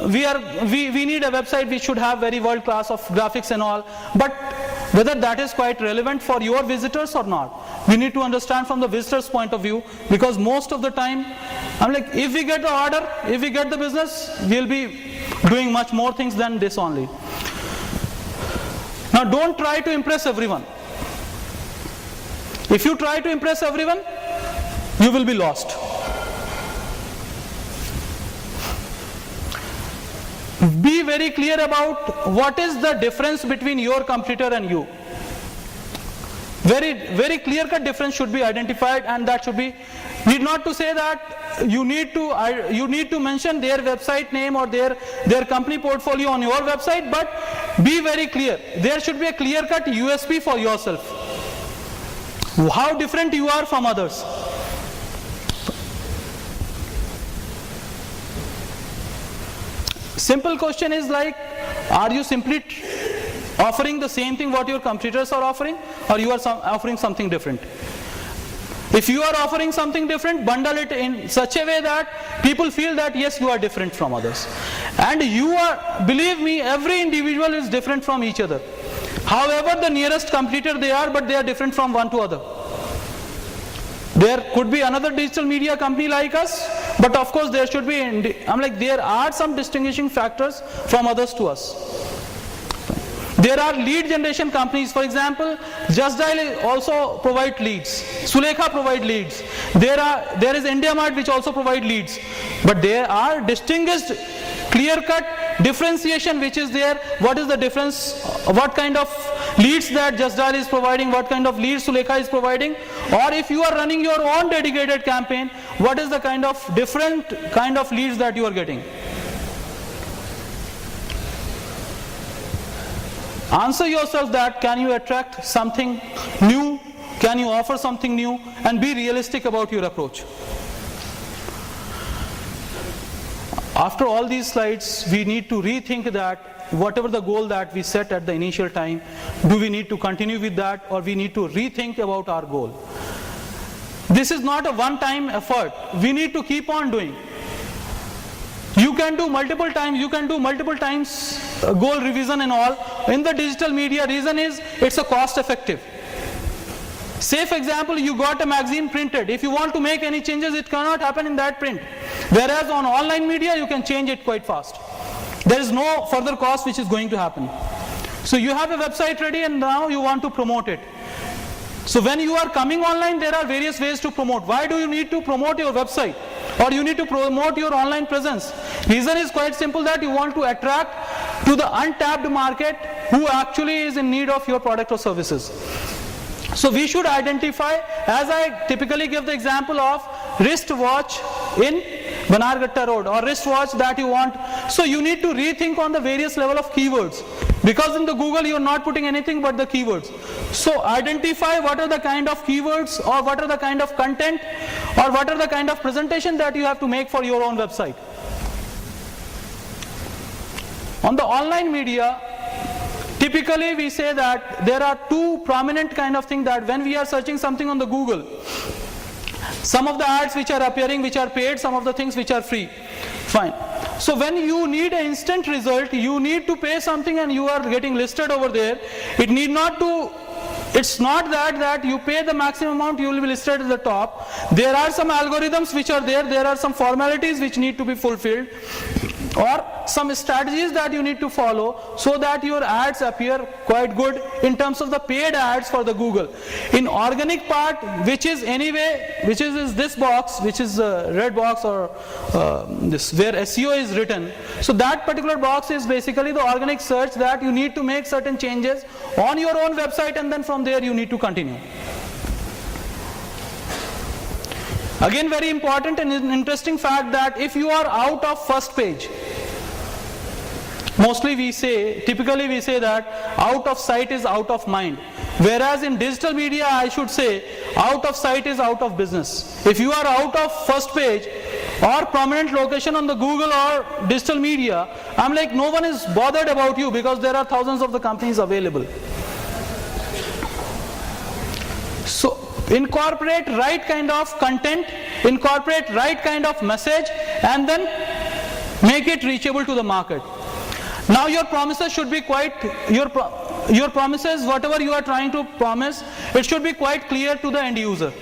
we need a website which should have very world class of graphics and all, but whether that is quite relevant for your visitors or not, we need to understand from the visitors point of view, because most of the time I'm like, if we get the order, if we get the business, we'll be doing much more things than this only. Now don't try to impress everyone. If you try to impress everyone, you will be lost. Be very clear about what is the difference between your competitor and you. Very clear-cut difference should be identified, and that should be, need not to say that you need to mention their website name or their company portfolio on your website, but be very clear. There should be a clear-cut USP for yourself. How different you are from others. Simple question is like, are you simply offering the same thing what your competitors are offering, or you are offering something different? If you are offering something different, bundle it in such a way that people feel that yes, you are different from others. And you are, believe me, every individual is different from each other. However the nearest competitor they are, but they are different from one to other. There could be another digital media company like us, but of course there should be, there are some distinguishing factors from others to us. There are lead generation companies, for example, Just Dial also provide leads, Sulekha provide leads, there is IndiaMart which also provide leads, but there are distinguished, clear-cut differentiation which is there. What is the difference, what kind of leads that Just Dial is providing, what kind of leads Sulekha is providing, or if you are running your own dedicated campaign, what is the kind of different kind of leads that you are getting. Answer yourself that, can you attract something new, can you offer something new, and be realistic about your approach. After all these slides, we need to rethink that whatever the goal that we set at the initial time, do we need to continue with that, or we need to rethink about our goal. This is not a one-time effort. We need to keep on doing. You can do multiple times, goal revision and all. In the digital media, reason is it's a cost effective. Say for example, you got a magazine printed. If you want to make any changes, it cannot happen in that print. Whereas on online media, you can change it quite fast. There is no further cost which is going to happen. So you have a website ready and now you want to promote it. So when you are coming online, there are various ways to promote. Why do you need to promote your website? Or you need to promote your online presence? Reason is quite simple, that you want to attract to the untapped market who actually is in need of your product or services. So we should identify, as I typically give the example of wristwatch in Banarghatta Road, or wristwatch that you want. So you need to rethink on the various level of keywords, because in the Google you are not putting anything but the keywords. So identify what are the kind of keywords, or what are the kind of content, or what are the kind of presentation that you have to make for your own website. On the online media, typically we say that there are two prominent kind of things, that when we are searching something on the Google, some of the ads which are appearing which are paid, some of the things which are free. Fine. So when you need an instant result, you need to pay something and you are getting listed over there. It's not that you pay the maximum amount, you will be listed at the top. There are some algorithms which are there are some formalities which need to be fulfilled, or some strategies that you need to follow so that your ads appear quite good in terms of the paid ads for the Google. In organic part, which is this box, which is a red box, or this where SEO is written. So that particular box is basically the organic search, that you need to make certain changes on your own website, and then from there you need to continue. Again, very important and interesting fact, that if you are out of first page, typically we say that out of sight is out of mind. Whereas in digital media, I should say, out of sight is out of business. If you are out of first page or prominent location on the Google or digital media, no one is bothered about you, because there are thousands of the companies available. So incorporate right kind of content, incorporate right kind of message, and then Make it reachable to the market. Now your promises should be quite, your promises, whatever you are trying to promise, it should be quite clear to the end user.